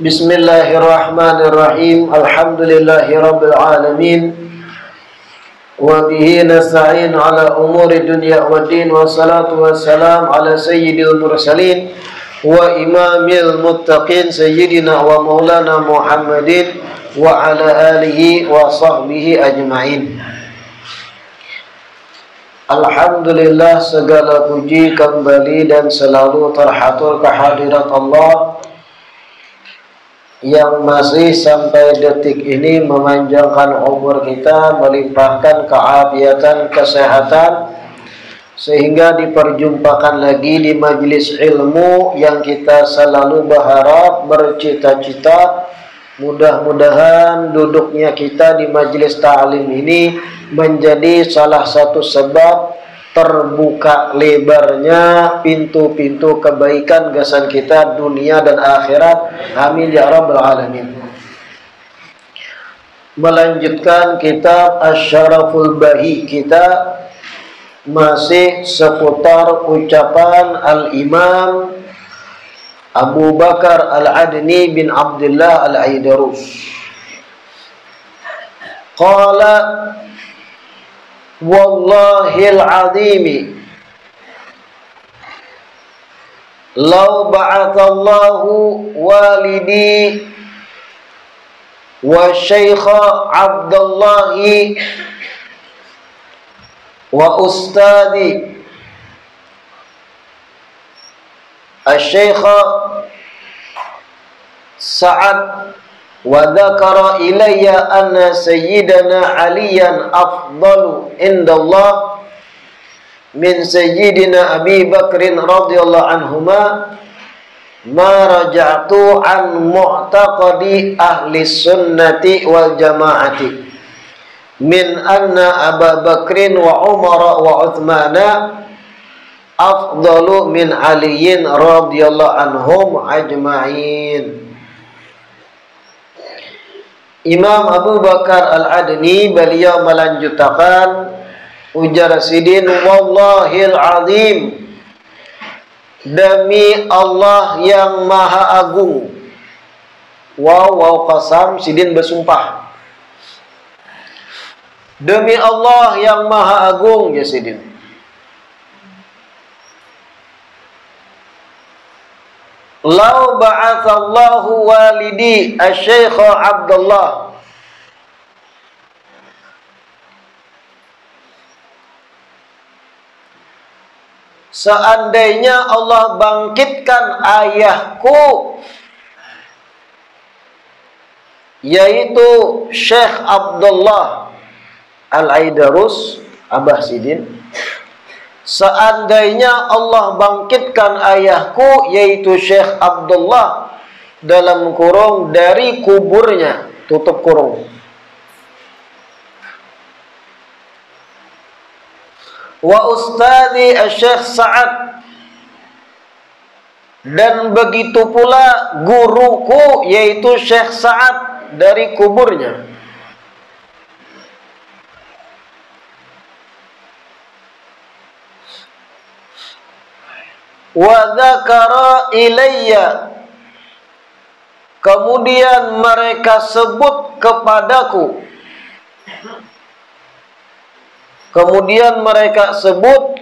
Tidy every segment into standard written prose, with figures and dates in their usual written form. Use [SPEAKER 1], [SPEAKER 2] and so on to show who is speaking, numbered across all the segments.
[SPEAKER 1] Bismillahirrahmanirrahim. Alhamdulillahirabbil alamin. Wa bihi nasta'in ala umuri dunya waddin. Wassalatu wassalam ala sayyidil mursalin wa imamil muttaqin sayyidina wa maulana Muhammadin wa ala alihi wa sahbihi ajma'in. Alhamdulillah, segala puji kembali dan selalu terhatur kehadirat Allah yang masih sampai detik ini memanjangkan umur kita, melimpahkan keafiatan, kesehatan, sehingga diperjumpakan lagi di majelis ilmu yang kita selalu berharap, bercita-cita mudah-mudahan duduknya kita di majelis ta'lim ini menjadi salah satu sebab terbuka lebarnya pintu-pintu kebaikan gasan kita dunia dan akhirat. Amin ya rabbal alamin. Melanjutkan kitab Asy-Syaraful Bahi, kita masih seputar ucapan Al-Imam Abu Bakar Al-Adni bin Abdullah Al-Aidarus. Qala wallahil azimi law ba'athallahu walidi wa syaikha Abdullahi wa ustadi asy-syaikha Sa'ad wa dzakara ilayya anna sayyidana Aliyan afdalu indallah min sayyidina Abi Bakrin radhiyallahu anhuma, ma raja'tu an mu'taqadi ahli sunnati wal jamaati min anna Abu Bakrin wa Umar wa Uthmana afdalu min Aliyin radhiyallahu anhum ajma'in. Imam Abu Bakar Al-Adni beliau melanjutkan ujar sidin, wallahil azim, demi Allah yang maha agung. Waw qasam, sidin bersumpah. Demi Allah yang maha agung ya sidin. Lau ba'athallahu walidi asy-syaikh Abdullah, seandainya Allah bangkitkan ayahku yaitu Syekh Abdullah Al-Aidarus Abah Sidin, seandainya Allah bangkitkan ayahku yaitu Syekh Abdullah dalam kurung dari kuburnya, tutup kurung, wa ustadi Syekh Sa'ad, dan begitu pula guruku yaitu Syekh Sa'ad dari kuburnya, wa dzakara ilayya, kemudian mereka sebut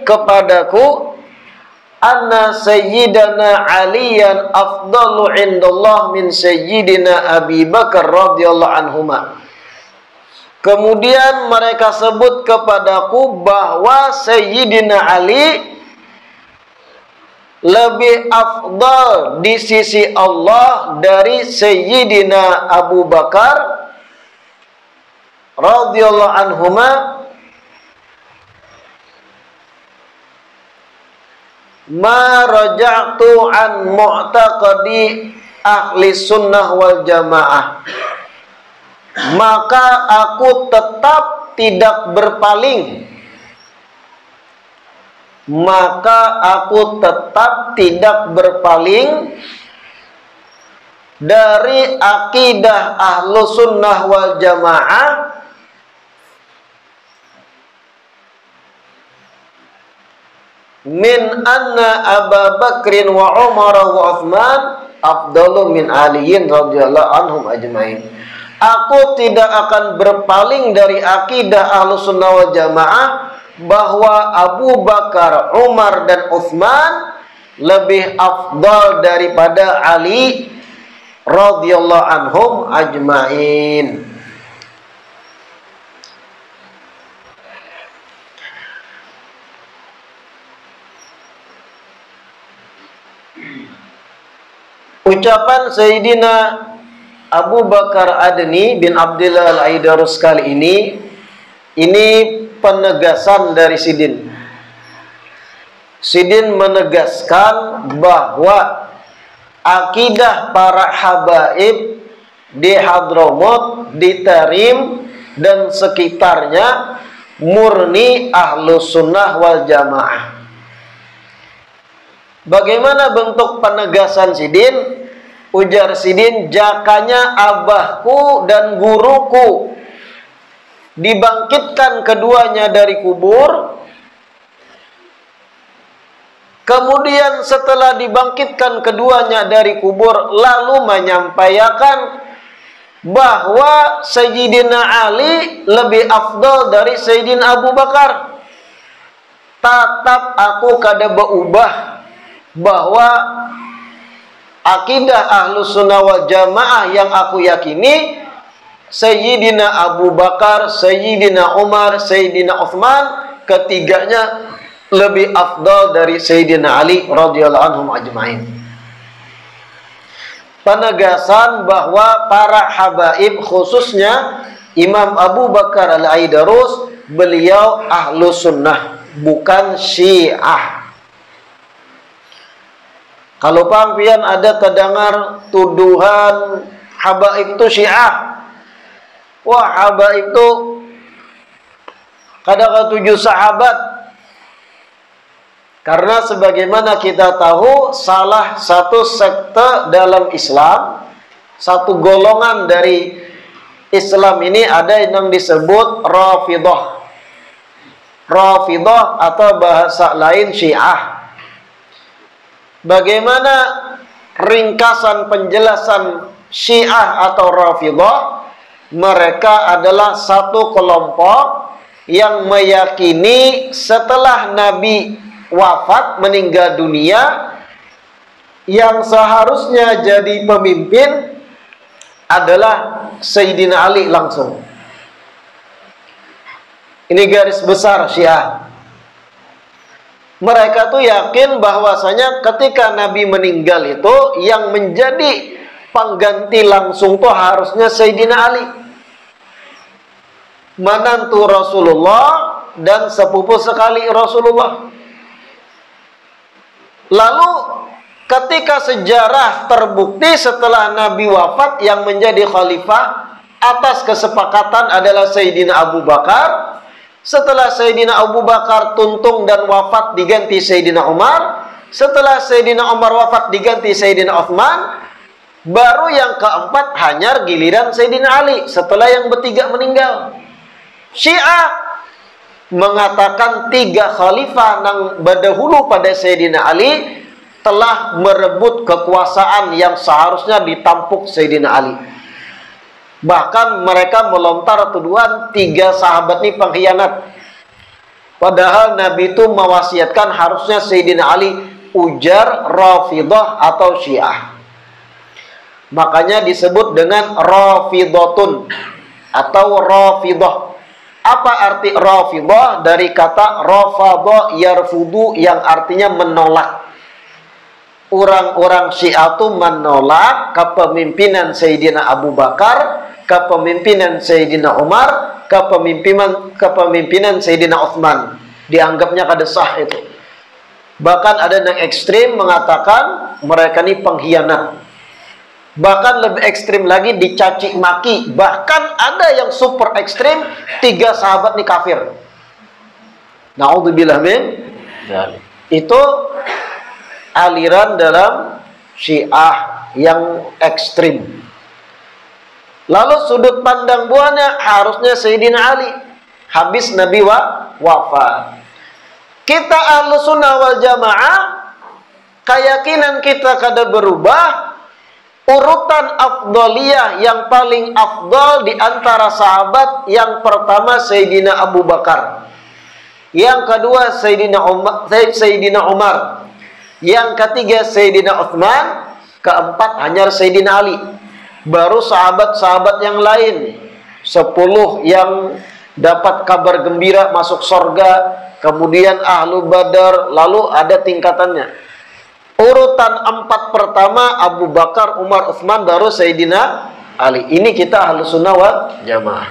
[SPEAKER 1] kepadaku, anna sayyidana Aliyan afdalu indallah min sayyidina Abi Bakar radhiyallahu anhuma. Kemudian mereka sebut kepadaku bahwa Sayyidina Ali lebih afdal di sisi Allah dari Sayyidina Abu Bakar radhiyallahu anhuma, ma raja'tu an mu'taqadi ahli sunnah wal jamaah, maka aku tetap tidak berpaling, dari akidah ahlu sunnah wal jamaah min anna Abu Bakrin wa Umar wa Uthman afdalu min Aliyin radhiyallahu anhum ajmain. Aku tidak akan berpaling dari akidah ahlu sunnah wal jamaah bahwa Abu Bakar, Umar dan Uthman lebih afdal daripada Ali radhiyallahu anhum ajmain. Ucapan Sayyidina Abu Bakar Adni bin Abdullah Al-Aidarus kali ini penegasan dari Sidin. Sidin menegaskan bahwa akidah para habaib di Hadramaut, di Tarim dan sekitarnya murni ahlu sunnah wal jamaah. Bagaimana bentuk penegasan Sidin? Ujar Sidin, jakanya abahku dan guruku dibangkitkan keduanya dari kubur. Kemudian setelah dibangkitkan keduanya dari kubur, lalu menyampaikan bahwa Sayyidina Ali lebih afdal dari Sayyidina Abu Bakar. Tetap aku kada berubah bahwa akidah ahlu sunnah wal jamaah yang aku yakini, Sayyidina Abu Bakar, Sayyidina Umar, Sayyidina Uthman, ketiganya lebih afdal dari Sayyidina Ali radhiyallahu anhum ajmain. Penegasan bahwa para habaib, khususnya Imam Abu Bakar Al-Aidarus, beliau ahlu sunnah, bukan syiah. Kalau pangpian ada terdengar tuduhan habaib itu syiah, wah habaib itu kadang ketujuh sahabat. Karena sebagaimana kita tahu, salah satu sekte dalam Islam, satu golongan dari Islam ini ada yang disebut Rafidah. Rafidah atau bahasa lain Syiah. Bagaimana ringkasan penjelasan Syiah atau Rafidah? Mereka adalah satu kelompok yang meyakini setelah Nabi wafat, meninggal dunia, yang seharusnya jadi pemimpin adalah Sayyidina Ali langsung. Ini garis besar Syiah. Mereka tuh yakin bahwasanya ketika Nabi meninggal itu yang menjadi pengganti langsung tuh harusnya Sayyidina Ali, menantu Rasulullah dan sepupu sekali Rasulullah. Lalu ketika sejarah terbukti setelah Nabi wafat, yang menjadi khalifah atas kesepakatan adalah Sayyidina Abu Bakar. Setelah Sayyidina Abu Bakar tuntung dan wafat, diganti Sayyidina Umar. Setelah Sayyidina Umar wafat, diganti Sayyidina Uthman. Baru yang keempat hanyar giliran Sayyidina Ali setelah yang bertiga meninggal. Syiah mengatakan tiga khalifah yang berdahulu pada Sayyidina Ali telah merebut kekuasaan yang seharusnya ditampuk Sayyidina Ali. Bahkan mereka melontar tuduhan tiga sahabat ini pengkhianat. Padahal Nabi itu mewasiatkan harusnya Sayyidina Ali, ujar Rafidah atau Syiah. Makanya disebut dengan Rafidatun atau Rafidah. Apa arti Rafidah? Dari kata Rafadha yarfudu, yang artinya menolak. Orang-orang Syiah itu menolak kepemimpinan Sayyidina Abu Bakar, kepemimpinan Sayyidina Umar, kepemimpinan Sayyidina Uthman. Dianggapnya kada sah itu. Bahkan ada yang ekstrim mengatakan mereka ini pengkhianat. Bahkan lebih ekstrim lagi dicaci maki. Bahkan ada yang super ekstrim, 3 sahabat ini kafir. Na'udzubillah min dzalik. Itu aliran dalam Syiah yang ekstrim. Lalu sudut pandang buahnya harusnya Sayyidina Ali habis Nabi wafat. Kita Ahlussunnah wal Jamaah, keyakinan kita kada berubah. Urutan afdaliyah yang paling afdal di antara sahabat, yang pertama Sayyidina Abu Bakar, yang kedua Sayyidina Umar, yang ketiga Sayyidina Utsman, keempat hanya Sayyidina Ali. Baru sahabat-sahabat yang lain 10 yang dapat kabar gembira masuk surga, kemudian Ahlu Badar, lalu ada tingkatannya. Urutan 4 pertama Abu Bakar, Umar, Utsman, baru Sayyidina Ali. Ini kita Ahlussunnah wal Jamaah.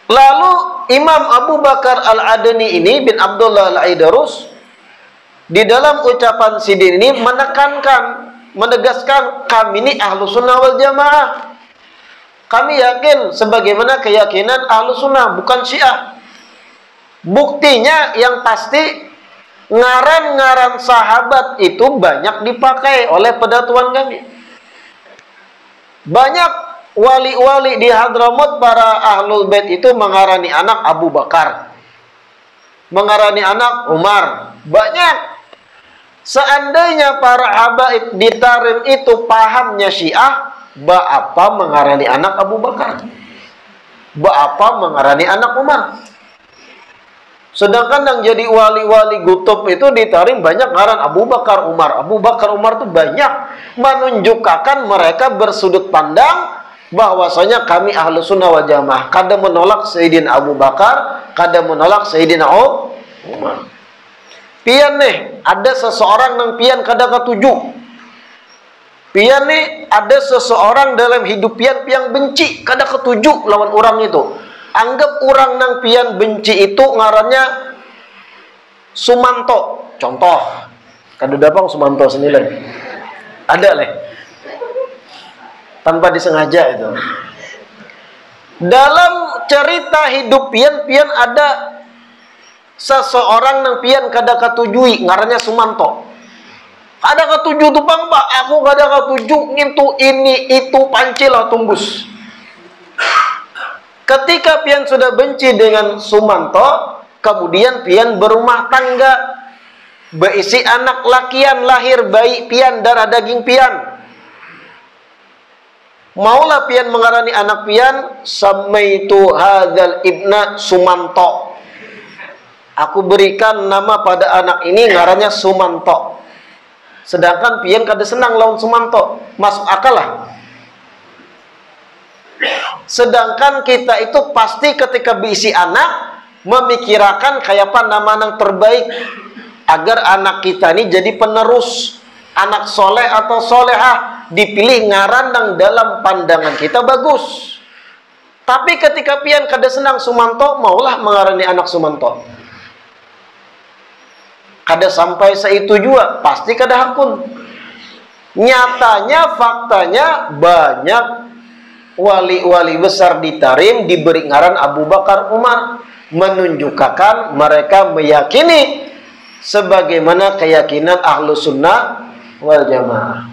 [SPEAKER 1] Lalu Imam Abu Bakar Al-Adani ini bin Abdullah Al-Aidarus di dalam ucapan sidin ini menegaskan kami ini Ahlussunnah wal Jamaah. Kami yakin sebagaimana keyakinan Ahlussunnah, bukan Syiah. Buktinya yang pasti ngaran-ngaran sahabat itu banyak dipakai oleh pedatuan kami. Banyak wali-wali di Hadramut, para Ahlul Bait itu mengarani anak Abu Bakar, mengarani anak Umar. Banyak. Seandainya para habaib di Tarim itu pahamnya Syiah, apa mengarani anak Abu Bakar? Apa mengarani anak Umar? Sedangkan yang jadi wali-wali gutub itu di Tarim banyak ngaran Abu Bakar, Umar. Abu Bakar, Umar itu banyak menunjukkan mereka bersudut pandang bahwasanya kami Ahlussunnah wal Jamaah kada menolak Sayyidina Abu Bakar, kada menolak Sayyidina Umar. Pian nih, ada seseorang yang pian kada ketujuh. Pian nih, ada seseorang dalam hidup pian yang benci kada ketujuh lawan orang itu. Anggap orang nang pian benci itu ngarannya Sumanto. Contoh. Kada dapang Sumanto senilai. Ada leh. Tanpa disengaja itu. Dalam cerita hidup pian ada seseorang nang pian kada katujui ngarannya Sumanto. Kada katuju tuh bang, Pak. Aku kada katuju ngintu ini itu pancilah tumbus. Ketika pian sudah benci dengan Sumanto, kemudian pian berumah tangga, berisi anak lakian, lahir bayi pian, darah daging pian. Maulah pian mengarani anak pian, samaitu hadzal ibna Sumanto. Aku berikan nama pada anak ini ngarannya Sumanto. Sedangkan pian kada senang lawan Sumanto. Masuk akal lah. Sedangkan kita itu pasti ketika berisi anak memikirkan kayak apa nama yang terbaik agar anak kita ini jadi penerus, anak soleh atau solehah, dipilih ngaran yang dalam pandangan kita bagus. Tapi ketika pian kada senang Sumanto, maulah mengarani anak Sumanto. Kada sampai seitu juga, pasti kada hakun. Nyatanya, faktanya banyak wali-wali besar di Tarim diberi ngaran Abu Bakar, Umar, menunjukkan mereka meyakini sebagaimana keyakinan Ahlussunnah wal Jamaah.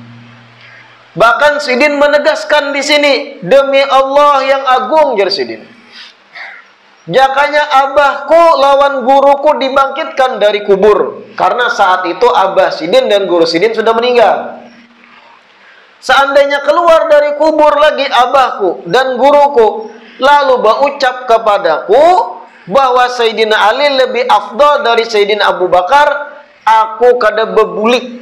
[SPEAKER 1] Bahkan Sidin menegaskan di sini, demi Allah yang agung, jar Sidin, jakanya abahku lawan guruku dibangkitkan dari kubur, karena saat itu abah Sidin dan guru Sidin sudah meninggal. Seandainya keluar dari kubur lagi abahku dan guruku, lalu berucap kepadaku bahwa Sayyidina Ali lebih afdal dari Sayyidina Abu Bakar, aku kada bebulik,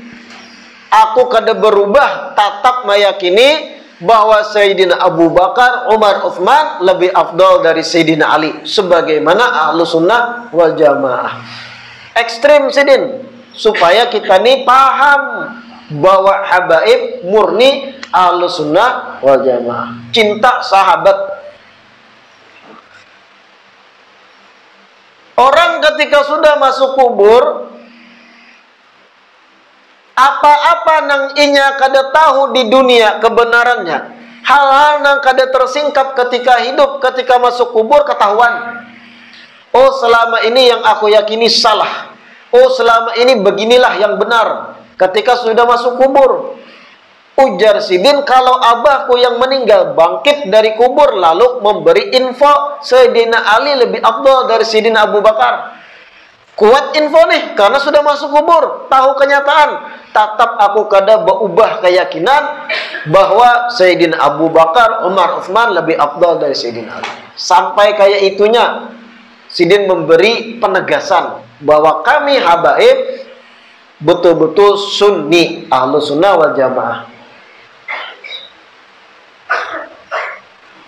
[SPEAKER 1] aku kada berubah, tetap meyakini bahwa Sayyidina Abu Bakar, Umar, Utsman lebih afdal dari Sayyidina Ali, sebagaimana Ahlussunnah wal Jamaah. Ekstrim Sidin, supaya kita nih paham bahwa habaib murni Ahlussunnah wal Jamaah, cinta sahabat. Orang ketika sudah masuk kubur, apa-apa nang inya kada tahu di dunia kebenarannya, hal-hal nang kada tersingkap ketika hidup, ketika masuk kubur ketahuan. Oh, selama ini yang aku yakini salah. Oh, selama ini beginilah yang benar. Ketika sudah masuk kubur, ujar Sidin, kalau abahku yang meninggal bangkit dari kubur lalu memberi info Sayyidina Ali lebih afdal dari Sayyidina Abu Bakar. Kuat info nih, karena sudah masuk kubur, tahu kenyataan. Tetap aku kada berubah keyakinan bahwa Sayyidina Abu Bakar, Umar, Utsman lebih afdal dari Sayyidina Ali. Sampai kayak itunya Sidin memberi penegasan bahwa kami habaib betul-betul sunni, ahlu sunnah wal jamaah.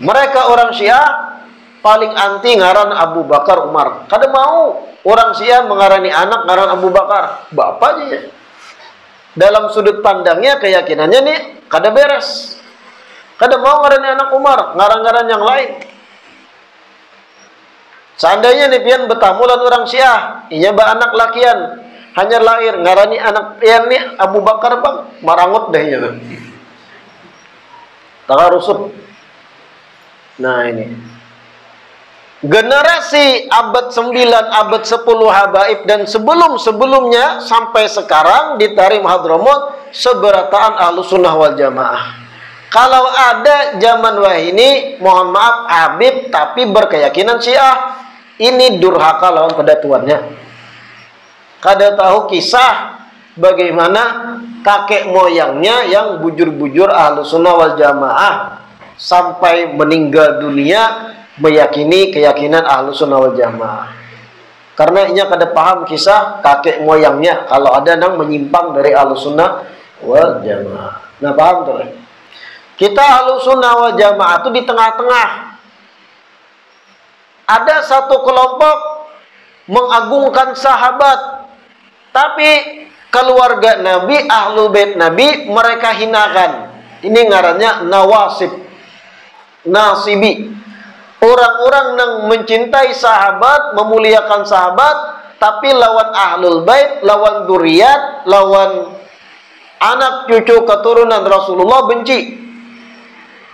[SPEAKER 1] Mereka orang Syiah paling anti ngaran Abu Bakar, Umar. Kada mau orang Syiah mengarani anak ngaran Abu Bakar, bapaknya. Dalam sudut pandangnya, keyakinannya nih kada beres. Kada mau ngarani anak Umar, ngaran-ngaran yang lain. Seandainya nih pian betamulan orang Syiah, inya ba anak lakian, hanya lahir ngarani anak pian nih Abu Bakar bang, marangut dehnya tuh. Takarusut. Nah ini generasi abad 9, abad 10 habaib dan sebelum-sebelumnya sampai sekarang di Tarim Hadramut seberataan ahlu sunnah wal jamaah. Kalau ada zaman wah ini, mohon maaf Habib tapi berkeyakinan Syiah, ini durhaka lawan pedatuannya. Kada tahu kisah bagaimana kakek moyangnya yang bujur-bujur ahlu sunnah wal jamaah sampai meninggal dunia meyakini keyakinan ahlu sunnah wal jamaah. Karena inya kada paham kisah kakek moyangnya kalau ada nang menyimpang dari ahlu sunnah wal jamaah. Nah paham tuh? Kita ahlu sunnah wal jamaah itu di tengah-tengah. Ada satu kelompok mengagungkan sahabat, tapi keluarga Nabi, ahlul bait Nabi mereka hinakan. Ini ngarannya nawasib, nasibi. Orang-orang yang mencintai sahabat, memuliakan sahabat, tapi lawan ahlul bait, lawan dzurriyyat, lawan anak cucu keturunan Rasulullah benci.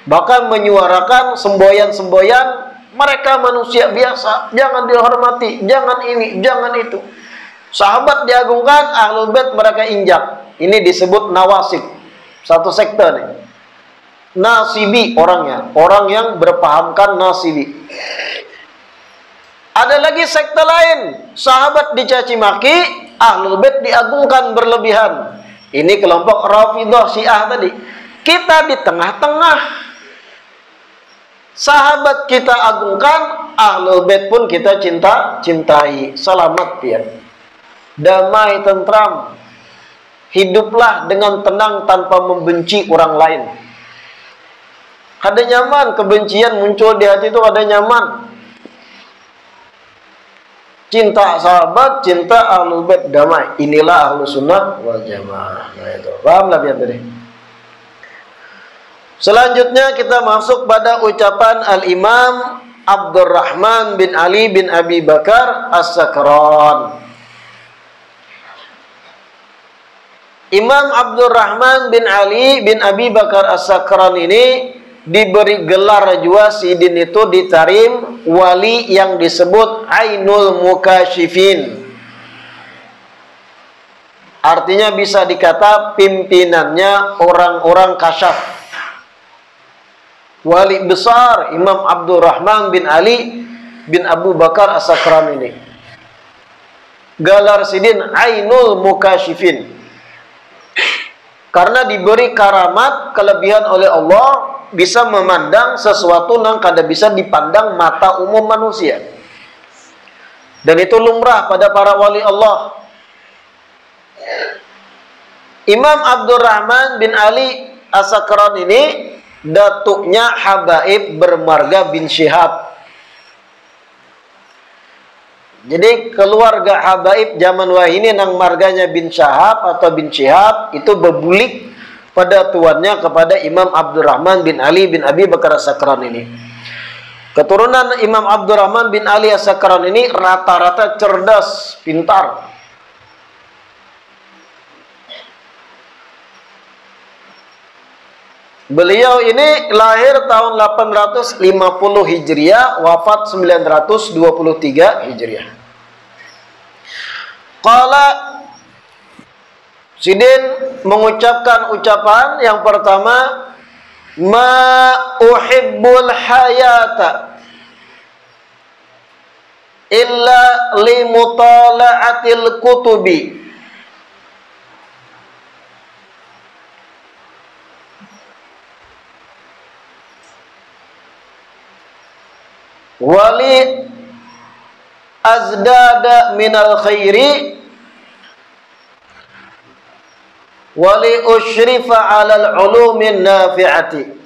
[SPEAKER 1] Bahkan menyuarakan semboyan-semboyan, mereka manusia biasa, jangan dihormati, jangan ini, jangan itu. Sahabat diagungkan, ahlul bait mereka injak. Ini disebut nawasib. Satu sekte nih. Nasibi orangnya, orang yang berpahamkan nasibi. Ada lagi sekte lain, sahabat dicaci maki, ahlul bait diagungkan berlebihan. Ini kelompok Rafidhah Syiah tadi. Kita di tengah-tengah. Sahabat kita agungkan, ahlul bait pun kita cintai. Selamat ya. Damai tentram. Hiduplah dengan tenang tanpa membenci orang lain. Ada nyaman, kebencian muncul di hati itu ada nyaman. Cinta sahabat, cinta ahlul bait, damai. Inilah ahlu sunnah wal jamaah. Nah itu, paham lah biar tadi. Selanjutnya kita masuk pada ucapan Al-Imam Abdurrahman bin Ali bin Abi Bakar As-Sakran. Imam Abdurrahman bin Ali bin Abi Bakar As-Sakran ini diberi gelar juga Sidin itu di Tarim wali yang disebut Ainul Mukasyifin. Artinya bisa dikata pimpinannya orang-orang kasyaf. Wali besar Imam Abdurrahman bin Ali bin Abu Bakar As-Sakran ini. Gelar Sidin Ainul Mukasyifin. Karena diberi karamat, kelebihan oleh Allah, bisa memandang sesuatu yang kada bisa dipandang mata umum manusia. Dan itu lumrah pada para wali Allah. Imam Abdurrahman bin Ali As-Sakran ini datuknya habaib bermarga bin Syihab. Jadi keluarga habaib zaman wahini nang marganya bin Syihab atau bin Syihab itu bebulik pada tuannya kepada Imam Abdurrahman bin Ali bin Abi Bakar As-Sakran ini. Keturunan Imam Abdurrahman bin Ali As-Sakran ini rata-rata cerdas, pintar. Beliau ini lahir tahun 850 Hijriah, wafat 923 Hijriah. Qala Sidin mengucapkan ucapan yang pertama, ma uhibbul hayata illa li mutala'atil kutubi wali azdada minal khairi wali usyrifa alal ulumin nafi'ati.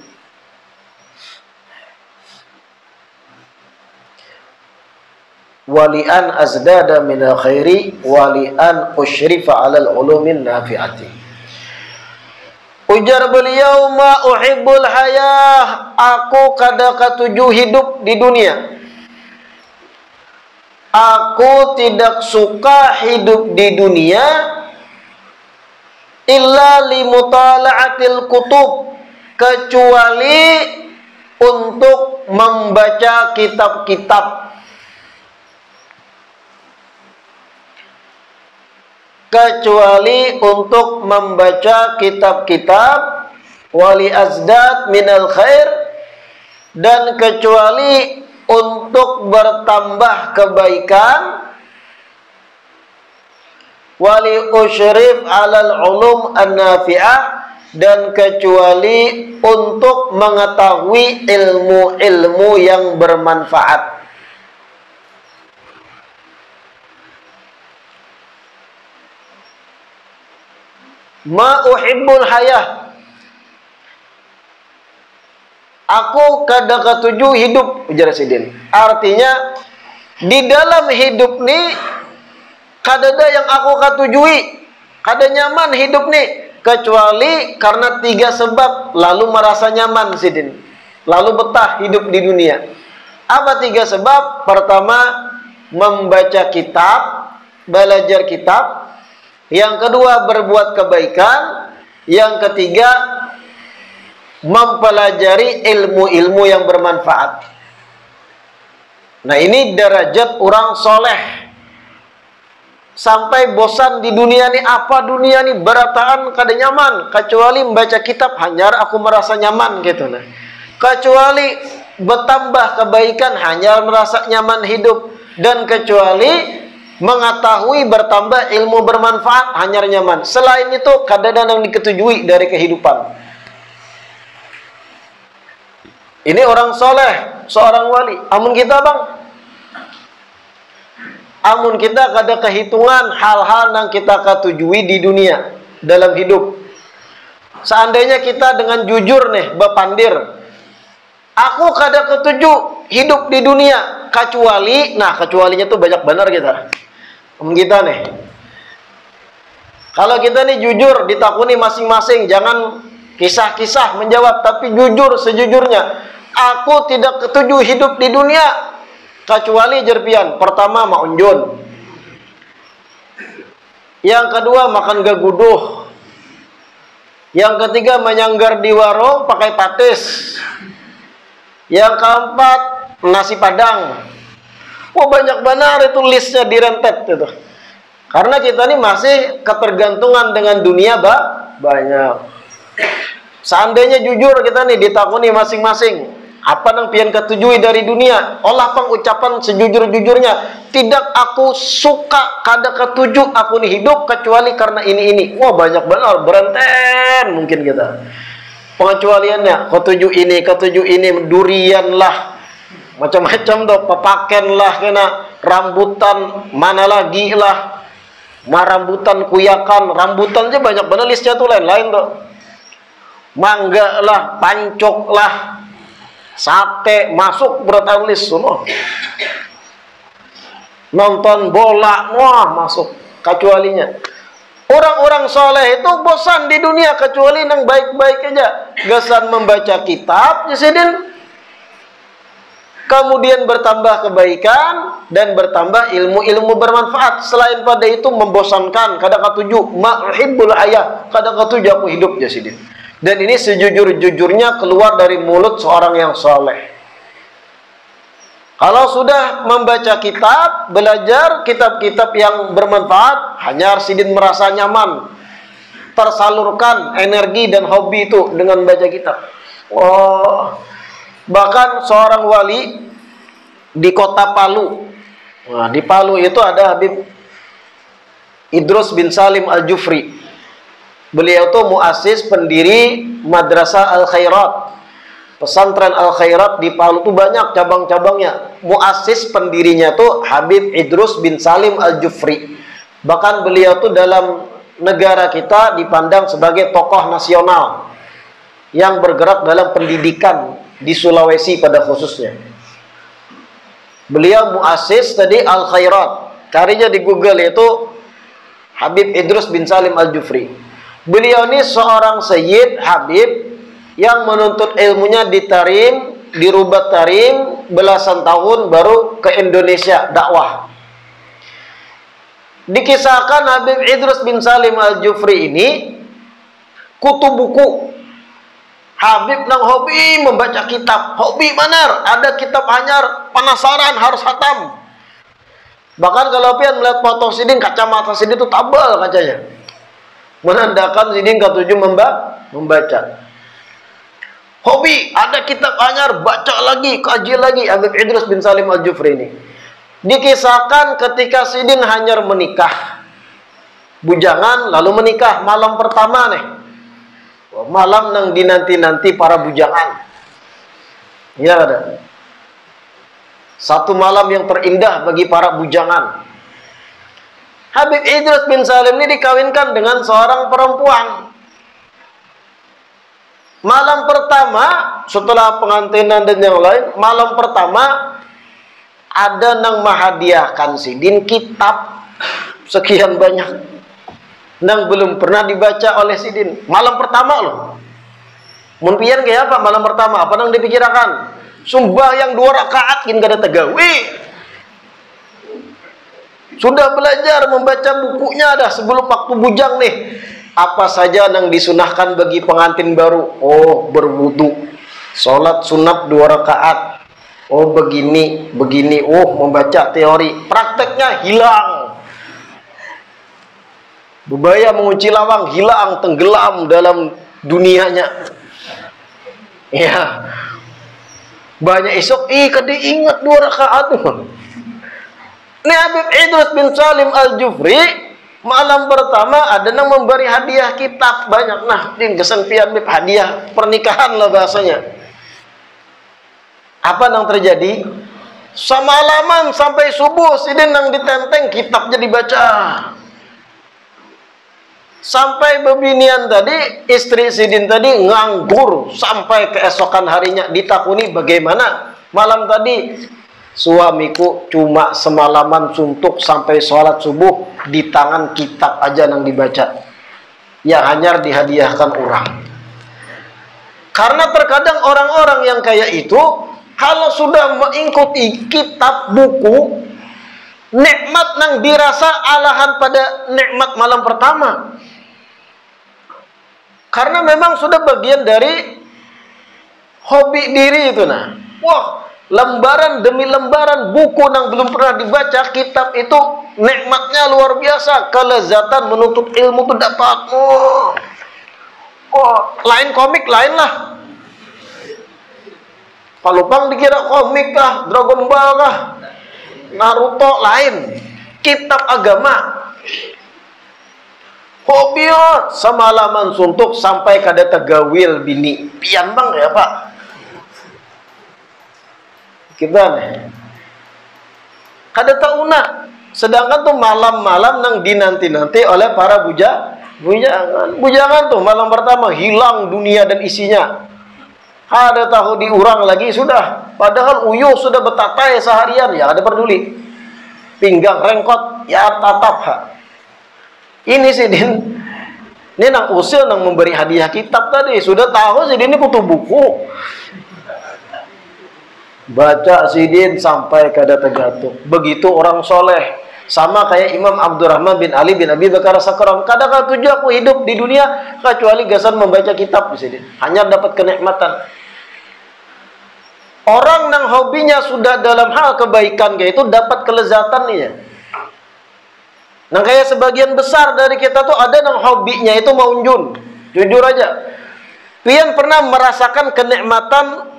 [SPEAKER 1] Wali an azdada minal khairi wali an usyrifa alal ulumin nafi'ati. Ujar beliau, ma uhibbul hayah, aku kada katuju hidup di dunia. Aku tidak suka hidup di dunia illa li mutala'atil kutub, kecuali untuk membaca kitab-kitab. Kecuali untuk membaca kitab-kitab, wali azdad minal khair, dan kecuali untuk bertambah kebaikan, wali usyrif alal ulum an-nafi'ah, dan kecuali untuk mengetahui ilmu-ilmu yang bermanfaat. Ma uhibbul hayah, aku kada katuju hidup, ujar Sidin. Artinya di dalam hidup nih kadada yang aku katujui, kada nyaman hidup nih, kecuali karena 3 sebab, lalu merasa nyaman Sidin, lalu betah hidup di dunia. Apa 3 sebab? Pertama, membaca kitab, belajar kitab. Yang kedua, berbuat kebaikan. Yang ketiga, mempelajari ilmu-ilmu yang bermanfaat. Nah, ini derajat orang soleh. Sampai bosan di dunia ini, apa dunia ini berataan kada nyaman, kecuali membaca kitab hanyar aku merasa nyaman gitu nah. Kecuali bertambah kebaikan hanya merasa nyaman hidup, dan kecuali mengetahui bertambah ilmu bermanfaat hanyar nyaman. Selain itu kada ada yang diketujui dari kehidupan. Ini orang soleh, seorang wali. Amun kita bang, amun kita kada kehitungan hal-hal yang kita ketujui di dunia dalam hidup. Seandainya kita dengan jujur nih bepandir, aku kada ketuju hidup di dunia kecuali, nah kecualinya tuh banyak benar kita. Amun kita nih, kalau kita nih jujur ditakuni masing-masing, jangan kisah-kisah menjawab, tapi jujur sejujurnya. Aku tidak ketuju hidup di dunia kecuali jerpian. Pertama, maunjun. Yang kedua, makan gaguduh. Yang ketiga, menyanggar di warung pakai patis. Yang keempat, nasi padang. Wah, banyak benar itu listnya direntet itu. Karena kita ini masih ketergantungan dengan dunia banyak. Seandainya jujur kita nih ditakuni masing-masing, apa yang pian ketujui dari dunia? Olah pengucapan sejujur-jujurnya. Tidak aku suka, kada ketuju aku nih hidup kecuali karena ini. Wah, banyak benar, berenten mungkin kita. Pengecualiannya, ketuju ini, durian lah, macam-macam tuh, pepaken lah, kena rambutan, mana lagi lah, rambutan kuyakan, rambutan aja banyak benar listnya tuh lain-lain tuh. Mangga lah, pancok lah, sate masuk berat list semua. Nonton bola, wah masuk kecualinya. Orang-orang soleh itu bosan di dunia kecuali yang baik-baik aja. Gesan membaca kitab, Sidin. kemudian bertambah kebaikan dan bertambah ilmu-ilmu bermanfaat. Selain pada itu membosankan, kadang ketujuh ma'uhibbul ayah, kadang ketujuh aku hidup ya Sidin. Dan ini sejujur-jujurnya keluar dari mulut seorang yang soleh. Kalau sudah membaca kitab, belajar kitab-kitab yang bermanfaat, hanya Sidin merasa nyaman, tersalurkan energi dan hobi itu dengan baca kitab. Bahkan seorang wali di kota Palu. Nah, di Palu itu ada Habib Idrus bin Salim Al-Jufri. Beliau itu muassis pendiri Madrasah Al-Khairat. Pesantren Al-Khairat di Palu itu banyak cabang-cabangnya. Muassis pendirinya tuh Habib Idrus bin Salim Al-Jufri. Bahkan beliau tuh dalam negara kita dipandang sebagai tokoh nasional yang bergerak dalam pendidikan di Sulawesi pada khususnya. Beliau muassis tadi Al-Khairat. Carinya di Google itu Habib Idrus bin Salim Al-Jufri. Beliau ini seorang sayyid Habib yang menuntut ilmunya di Tarim, di Rubat Tarim, belasan tahun baru ke Indonesia dakwah. Dikisahkan Habib Idrus bin Salim Al-Jufri ini kutu buku. Habib nang hobi membaca kitab, hobi manar, ada kitab anyar, penasaran harus hatam. Bahkan kalau pian melihat foto Sidin, kacamata Sidin itu tabal kacanya, menandakan Sidin ketujuh membaca. Hobi, ada kitab anyar, baca lagi, kaji lagi. Habib Idrus bin Salim Al-Jufri ini dikisahkan ketika Sidin hanyar menikah, bujangan lalu menikah malam pertama nih. Malam nang dinanti-nanti para bujangan. Ya ada. Satu malam yang terindah bagi para bujangan. Habib Idrus bin Salim ini dikawinkan dengan seorang perempuan. Malam pertama setelah pengantinan dan yang lain, malam pertama ada nang mahadiahkan Sidin kitab sekian banyak. Nang belum pernah dibaca oleh Sidin. Malam pertama loh. Mun pian kayak apa malam pertama? Apa nang dipikirkan? Sumbah yang 2 rakaat kin kada tegawi. Sudah belajar membaca bukunya dah sebelum waktu bujang nih. Apa saja nang disunahkan bagi pengantin baru? Oh, berwudu. Salat sunat 2 rakaat. Oh, begini, begini. Oh, membaca teori. Prakteknya hilang. Bebaya mengunci lawang, hilang, tenggelam dalam dunianya. Ya. Banyak esok, kada ingat 2 rakaat. Ini Habib Idrus bin Salim Al-Jufri, malam pertama ada yang memberi hadiah kitab banyak. Nah, din kesan pian Habib hadiah pernikahan lah bahasanya. Apa yang terjadi? Semalaman sampai subuh Sidin nang ditenteng kitabnya dibaca. Sampai bebinian tadi, istri Sidin tadi nganggur sampai keesokan harinya. Ditakuni bagaimana malam tadi. Suamiku cuma semalaman suntuk sampai sholat subuh, di tangan kitab aja nang dibaca, yang hanya dihadiahkan orang. Karena terkadang orang-orang yang kayak itu, kalau sudah mengikuti kitab buku, nikmat nang dirasa alahan pada nikmat malam pertama. Karena memang sudah bagian dari hobi diri itu nah. Wah, lembaran demi lembaran buku yang belum pernah dibaca, kitab itu nikmatnya luar biasa, kelezatan menuntut ilmu itu dapat. Lain komik lain lah. Palupang dikira komik kah, Dragon Ball kah, Naruto lain. Kitab agama. Hobi semalaman suntuk sampai kada tegawil bini. Pian bang ya Pak. Kita nih. Kada tauna. Sedangkan tuh malam-malam nang dinanti-nanti oleh para bujangan. Bujangan tuh malam pertama hilang dunia dan isinya. Ada tahu diurang lagi sudah. Padahal uyuh sudah betatai seharian ya ada peduli. Pinggang rengkot ya tatap ha. Ini Sidin, ini nang usil nang memberi hadiah kitab tadi. Sudah tahu Sidin ini kutu buku. Baca sidin sampai kada tegatuk. Begitu orang soleh. Sama kayak Imam Abdurrahman bin Ali bin Abi Bakar Sakram. Kadang-kadang tujuh aku hidup di dunia kecuali gasan membaca kitab di sidin. Hanya dapat kenikmatan. Orang yang hobinya sudah dalam hal kebaikan kayak itu dapat kelezatannya. Nah kayak sebagian besar dari kita tuh ada yang hobinya itu maunjun. Jujur aja. Pian pernah merasakan kenikmatan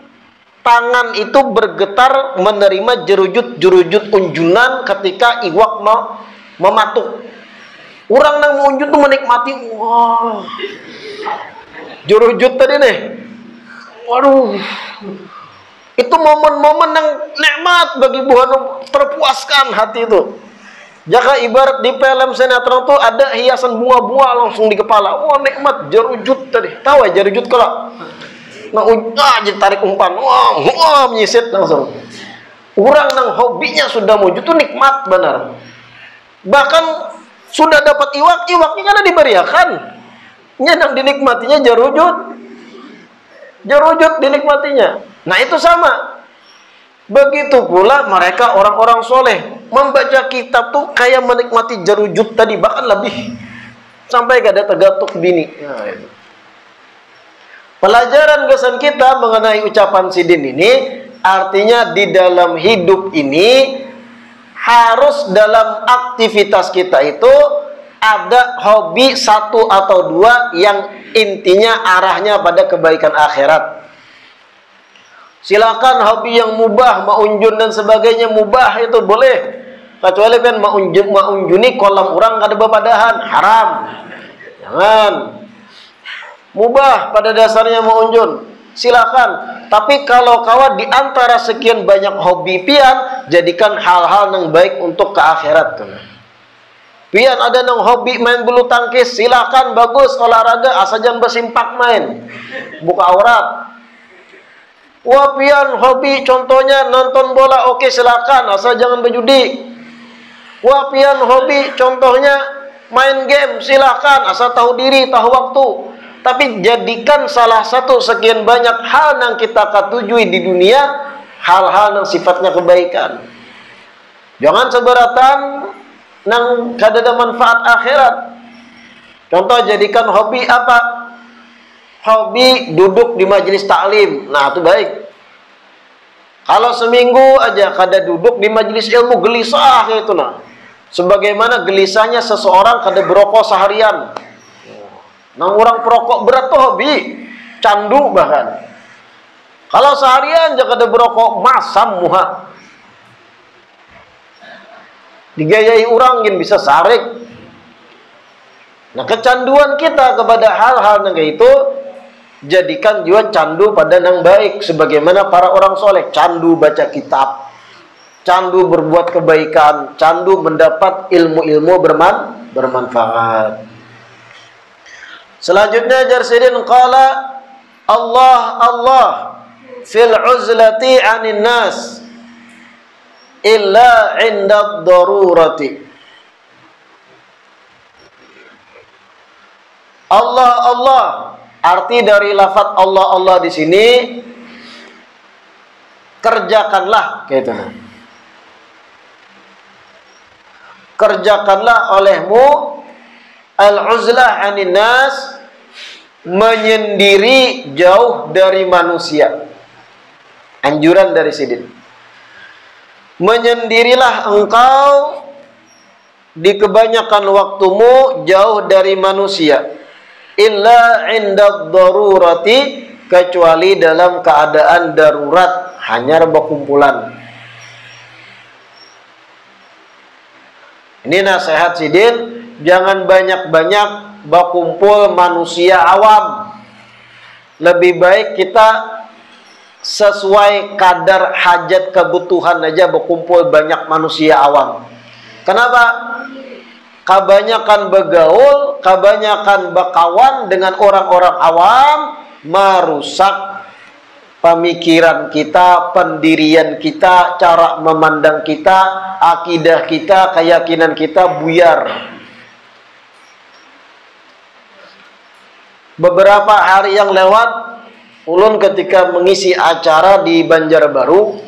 [SPEAKER 1] tangan itu bergetar menerima jerujut-jerujut unjunan ketika iwak mematuk. Orang yang mengunjun tuh menikmati, wah, jerujut tadi nih. Waduh, itu momen-momen yang nikmat bagi buhan, terpuaskan hati itu. Jika ibarat di film sinetron tuh ada hiasan bunga-bunga langsung di kepala. Wah, nikmat jerujut tadi. Tahu ya jerujut kalau nah jadi tarik umpan, wah menyisit langsung. Orang yang hobinya sudah wujud itu nikmat benar. Bahkan sudah dapat iwaknya kan diberiakan. Yang dinikmatinya jerujut dinikmatinya. Nah itu sama. Begitu pula mereka orang-orang soleh membaca kitab tuh kayak menikmati jerujut tadi, bahkan lebih sampai gak ada tegatuk bini. Nah, itu. Pelajaran kesan kita mengenai ucapan sidin ini artinya di dalam hidup ini harus dalam aktivitas kita itu ada hobi satu atau dua yang intinya arahnya pada kebaikan akhirat. Silakan hobi yang mubah, maunjun dan sebagainya mubah itu boleh. Kecuali kan maunjuni kolam orang kada bepadahan, haram. Jangan. Mubah pada dasarnya maunjun, silakan. Tapi kalau kawan di antara sekian banyak hobi pian, jadikan hal-hal yang baik untuk ke akhirat. Pian ada yang hobi main bulu tangkis, silakan, bagus olahraga, asal jangan bersimpak main, buka aurat. Wah pian hobi contohnya nonton bola, oke silakan, asal jangan berjudi. Wah pian hobi contohnya main game, silakan, asal tahu diri, tahu waktu. Tapi jadikan salah satu sekian banyak hal yang kita ketujui di dunia, hal-hal yang sifatnya kebaikan. Jangan seberatan yang kada ada manfaat akhirat. Contoh jadikan hobi apa? Hobi duduk di majelis taklim. Nah itu baik. Kalau seminggu aja kada duduk di majelis ilmu, gelisah itu nah. Sebagaimana gelisahnya seseorang kada berokok seharian. Nah orang perokok berat tuh hobi, candu bahkan. Kalau seharian jangan ada berokok, masam muha. Digayai orang yang bisa sarik. Nah kecanduan kita kepada hal-hal yang kayak itu, jadikan juga candu pada yang baik. Sebagaimana para orang soleh, candu baca kitab, candu berbuat kebaikan, candu mendapat ilmu-ilmu bermanfaat. Selanjutnya Jarsidin qala Allah fil uzlati 'anin nas illa 'inda ad-darurati. Allah arti dari lafaz Allah di sini kerjakanlah gitu. Kerjakanlah olehmu al-uzlah 'anin nas, menyendiri jauh dari manusia. Anjuran dari sidin. Menyendirilah engkau di kebanyakan waktumu jauh dari manusia. Illa 'inda darurati, kecuali dalam keadaan darurat, hanya berkumpulan. Ini nasihat sidin. Jangan banyak-banyak berkumpul manusia awam. Lebih baik kita sesuai kadar hajat kebutuhan aja berkumpul banyak manusia awam. Kenapa? Kebanyakan bergaul, kebanyakan berkawan dengan orang-orang awam merusak pemikiran kita, pendirian kita, cara memandang kita, akidah kita, keyakinan kita buyar. Beberapa hari yang lewat, ulun ketika mengisi acara di Banjarbaru,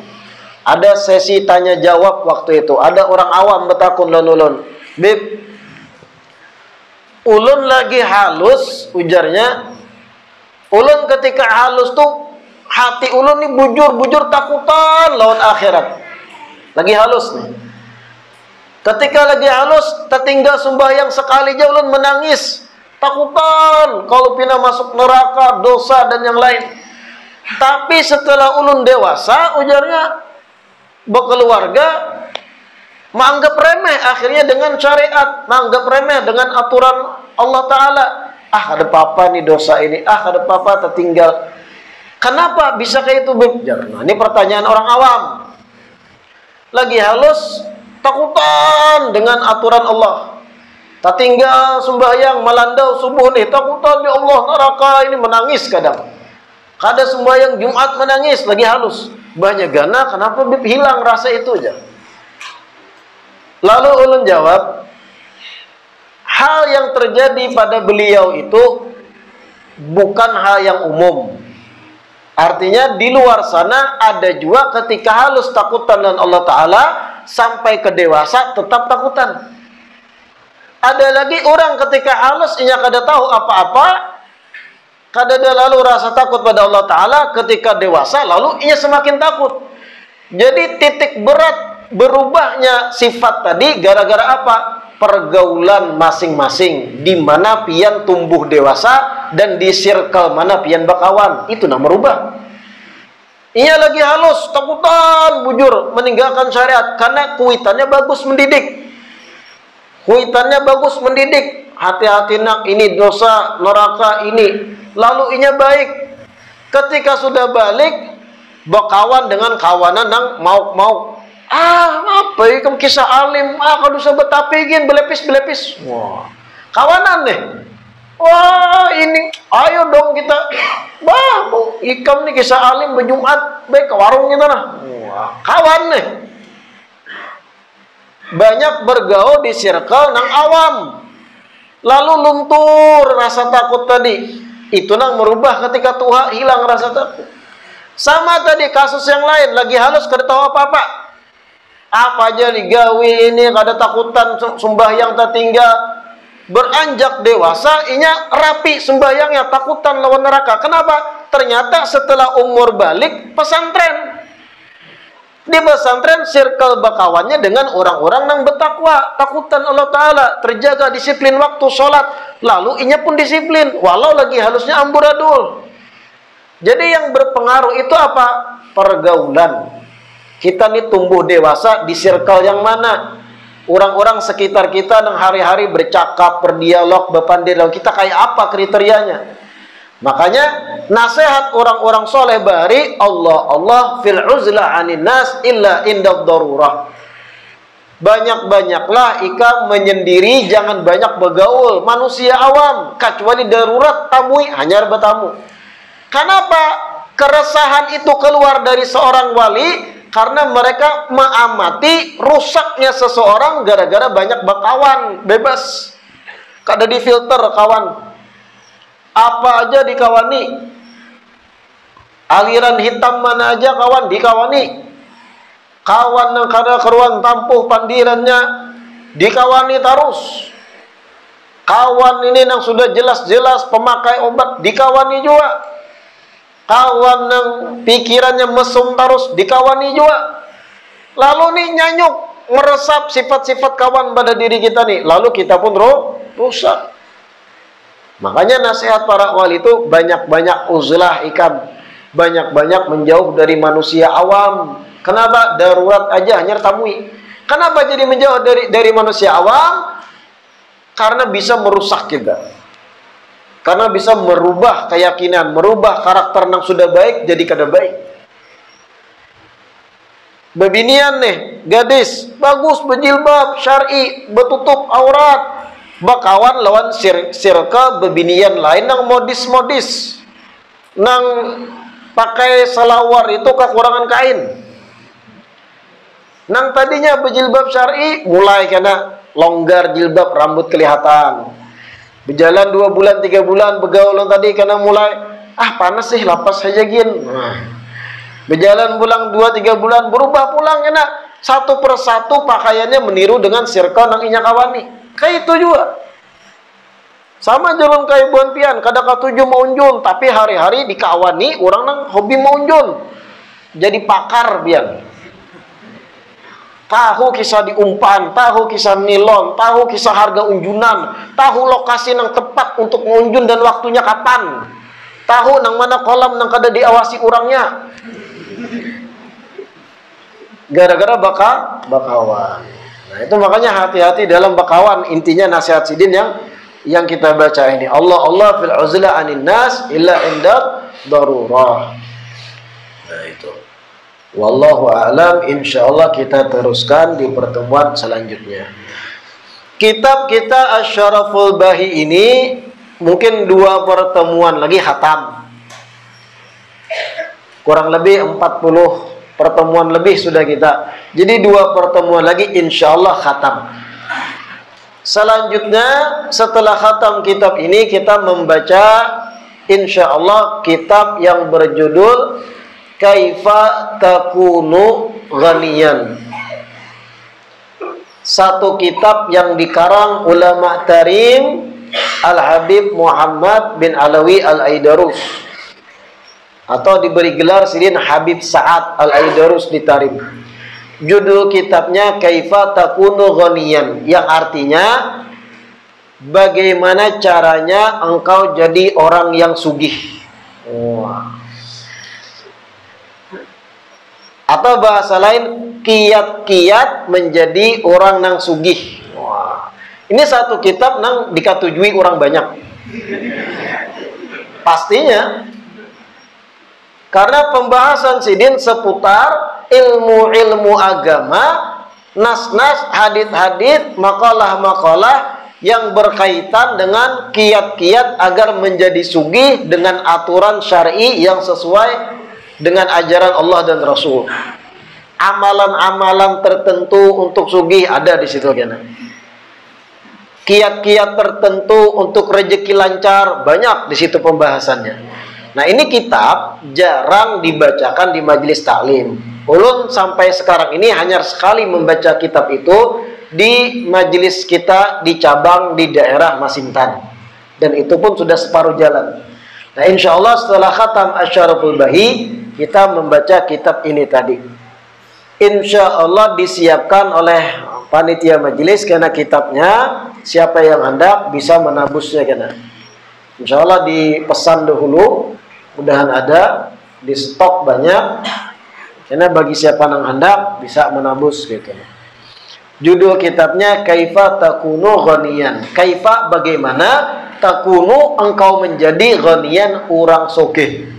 [SPEAKER 1] Ada sesi tanya jawab waktu itu. Ada orang awam betakun ulun. Bib, ulun lagi halus, ujarnya. Ulun ketika halus tuh hati ulun nih bujur takutan lawan akhirat. Lagi halus nih. Ketika lagi halus, tertinggal sembahyang sekali aja ulun menangis. Takutan kalau pina masuk neraka, dosa dan yang lain. Tapi setelah ulun dewasa, ujarnya, berkeluarga, menganggap remeh akhirnya dengan syariat, menganggap remeh dengan aturan Allah Ta'ala. Ada apa nih dosa ini, ada apa tertinggal. Kenapa bisa kayak itu? Nah, ini pertanyaan orang awam. Lagi halus, takutan dengan aturan Allah. Tak tinggal sembahyang melandau subuh nih, takutan ya Allah neraka, ini menangis kadang. Kadang sembahyang Jumat menangis, lagi halus. Banyak gana, kenapa hilang rasa itu aja? Lalu ulun jawab, hal yang terjadi pada beliau itu bukan hal yang umum. Artinya di luar sana ada juga ketika halus takutan dan Allah Ta'ala, sampai ke dewasa tetap takutan. Ada lagi orang ketika halus inya kada tahu apa-apa, kada ada lalu rasa takut pada Allah Ta'ala, ketika dewasa lalu ia semakin takut. Jadi titik berat berubahnya sifat tadi gara-gara apa? Pergaulan masing-masing, di mana pian tumbuh dewasa dan di circle mana pian bakawan, itu nak merubah. Ia lagi halus, takutan, bujur, meninggalkan syariat karena kuitannya bagus mendidik. Kuitannya bagus mendidik, hati-hati nak, ini dosa, neraka ini. Lalu inya baik. Ketika sudah balik, berkawan dengan kawanan yang mau. Apa ya kamu kisah alim? Kalau bisa betapigin, belepis. Wah, kawanan nih. Wah, ini, ayo dong kita. Mau ikam nih kisah alim berjumat, baik ke warung kita nah. Wah, kawan nih. Banyak bergaul di circle nang awam, lalu luntur rasa takut tadi. Itu nang merubah ketika Tuhan hilang rasa takut. Sama tadi kasus yang lain, lagi halus kada tahu apa-apa. Apa aja digawi ini, kada takutan sembahyang tertinggal. Beranjak dewasa, inya rapi sembahyangnya, takutan lawan neraka. Kenapa? Ternyata setelah umur balik pesantren. Di pesantren circle bakawannya dengan orang-orang yang bertakwa, takutan Allah Ta'ala, terjaga disiplin waktu sholat. Lalu inya pun disiplin, walau lagi halusnya amburadul. Jadi yang berpengaruh itu apa? Pergaulan. Kita nih tumbuh dewasa di circle yang mana? Orang-orang sekitar kita yang hari-hari bercakap, berdialog, berpandilau, kita kayak apa kriterianya? Makanya nasihat orang-orang soleh bari, Allah fil uzlah anin nas illa indad darurah. Banyak-banyaklah ika menyendiri, jangan banyak bergaul manusia awam, kecuali darurat tamui, hanya bertamu. Kenapa keresahan itu keluar dari seorang wali? Karena mereka mengamati rusaknya seseorang gara-gara banyak berkawan, bebas. Kada difilter kawan. Apa aja dikawani. Aliran hitam mana aja kawan dikawani. Kawan yang kada keruan tampuh pandirannya dikawani terus. Kawan ini yang sudah jelas-jelas pemakai obat dikawani juga. Kawan yang pikirannya mesum terus dikawani juga. Lalu nih nyanyuk meresap sifat-sifat kawan pada diri kita nih. Lalu kita pun rusak. Makanya nasihat para wali itu banyak-banyak uzlah ikam, banyak-banyak menjauh dari manusia awam. Kenapa? Darurat aja hanya tamui. Kenapa jadi menjauh dari manusia awam? Karena bisa merusak kita. Karena bisa merubah keyakinan, merubah karakter yang sudah baik jadi kada baik. Bebinian nih, gadis, bagus berjilbab, syar'i, bertutup aurat. Bakawan lawan circle bebinian lain nang modis-modis. Nang pakai selawar itu kekurangan kain. Nang tadinya berjilbab syar'i, mulai kena longgar jilbab, rambut kelihatan. Berjalan 2 bulan, 3 bulan, bergaul tadi karena mulai, panas sih, lapas saja gin. Berjalan pulang 2-3 bulan, berubah pulang enak. Satu persatu pakaiannya meniru dengan sirka nang inya kawani. Kayak itu juga. Sama jalan kayak buan pian, kadang katuju maunjun, tapi hari-hari dikawani orang nang hobi maunjun. Jadi pakar pian. Tahu kisah diumpan, tahu kisah nilon, tahu kisah harga unjunan, tahu lokasi nang tepat untuk mengunjun dan waktunya kapan. Tahu nang mana kolam nang kada diawasi orangnya. Gara-gara bakawan. Nah, itu makanya hati-hati dalam bakawan. Intinya nasihat sidin yang kita baca ini. Allah fil uzla anin nas illa inda darurah. Nah, itu. Wallahu a'lam. Insyaallah kita teruskan di pertemuan selanjutnya. Kitab kita Asy-Syaraful Bahi ini mungkin 2 pertemuan lagi khatam. Kurang lebih 40 pertemuan lebih sudah kita. Jadi 2 pertemuan lagi insyaallah khatam. Selanjutnya setelah khatam kitab ini kita membaca insyaallah kitab yang berjudul Kaifa Takunu Ghaniyan. Satu kitab yang dikarang ulama tarim Al-Habib Muhammad bin Alawi Al-Aidarus, atau diberi gelar sidin Habib Sa'ad Al-Aidarus di Tarim. Judul kitabnya Kaifa Takunu Ghaniyan, yang artinya bagaimana caranya engkau jadi orang yang sugih. Atau bahasa lain, kiat-kiat menjadi orang nang sugih. Ini satu kitab nang dikatujui orang banyak. Pastinya. Karena pembahasan sidin seputar ilmu-ilmu agama, nas-nas, hadith-hadith, makalah-makalah yang berkaitan dengan kiat-kiat agar menjadi sugih dengan aturan syar'i yang sesuai dengan ajaran Allah dan Rasul. Amalan-amalan tertentu untuk sugih ada di situ kan. Kiat-kiat tertentu untuk rezeki lancar banyak di situ pembahasannya. Nah, ini kitab jarang dibacakan di majelis taklim. Ulun sampai sekarang ini hanya sekali membaca kitab itu di majelis kita di cabang di daerah Masintan. Dan itu pun sudah separuh jalan. Nah, insya Allah setelah khatam Asy-Syaraful Bahi kita membaca kitab ini tadi. Insya Allah disiapkan oleh panitia majelis karena kitabnya siapa yang hendak bisa menabusnya karena. Insya Allah dipesan dahulu, mudahan ada, di stok banyak. Karena bagi siapa yang hendak bisa menabus gitu. Judul kitabnya Kaifa Takunu Ghaniyan. Kaifa bagaimana, takunu engkau menjadi ghaniyan orang sugih.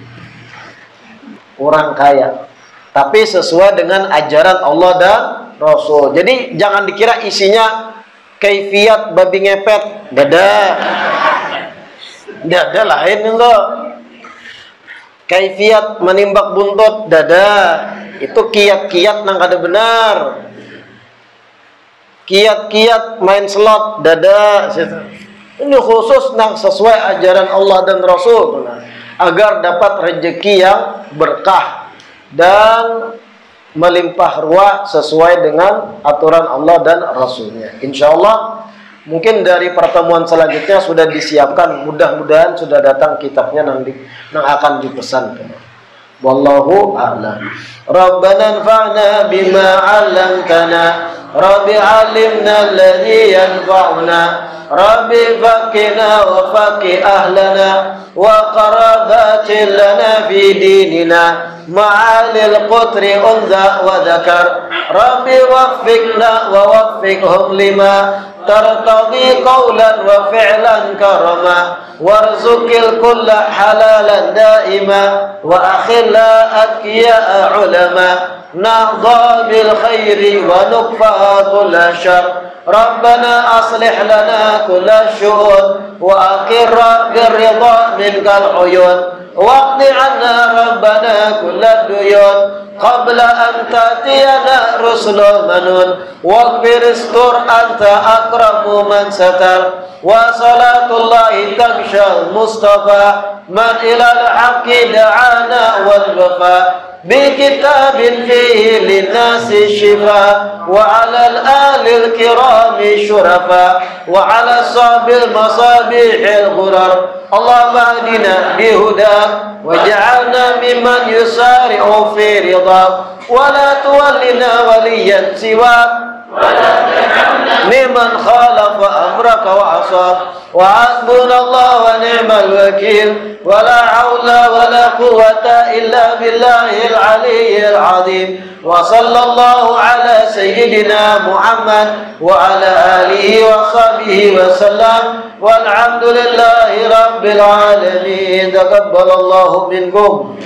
[SPEAKER 1] Orang kaya. Tapi sesuai dengan ajaran Allah dan Rasul. Jadi jangan dikira isinya kaifiat babi ngepet. Dada lain enggak. Kaifiat menimbak buntut, dada. Itu kiat-kiat nang kada benar. Kiat-kiat main slot, dada. Ini khusus nang sesuai ajaran Allah dan Rasul. Agar dapat rezeki yang berkah dan melimpah ruah sesuai dengan aturan Allah dan Rasulnya. Insya Allah mungkin dari pertemuan selanjutnya sudah disiapkan, mudah-mudahan sudah datang kitabnya nanti yang akan dipesan. Wallahu a'lam. Rabbana anfa'na bima 'allamtana, Rabbi 'allimna alladhi yanfa'una, Rabbi faqina wa faqih ahlana wa qarabatin lana fi dinina ma'alil qutri unza wa dhakar, Rabbi waffiqna wa waffiqhum lima tartadi qawlan wa fi'lan karama, warzuqil kulla halalan daima wa akhilla atqiya ulama, nahda bil khairi wa nukfa kulla syar, Rabbana aslih lana kulla syu'un wa aqirra birridha minkal uyun, waqdi anna Rabbana kulla duyun qabla an ta'tiyana rusulun manun, waghfir istur anta akramu man satar, wa salatullahi taghshal mustafa man ilal haqqi da'ana wal wafa, بكتاب فيه للناس الشفاء وعلى الآل الكرام الشرفاء وعلى الصحب المصابيح الغرر اللهم اهدنا بهداك واجعلنا ممن يسارع في رضاك ولا تولنا وليا سواك ممن خالف أمرك وعصاك وحسبنا الله ونعم الوكيل ولا حول ولا قوة إلا بالله العلي العظيم وصلى الله على سيدنا محمد وعلى آله وصحبه وسلم والحمد لله رب العالمين تقبل الله منكم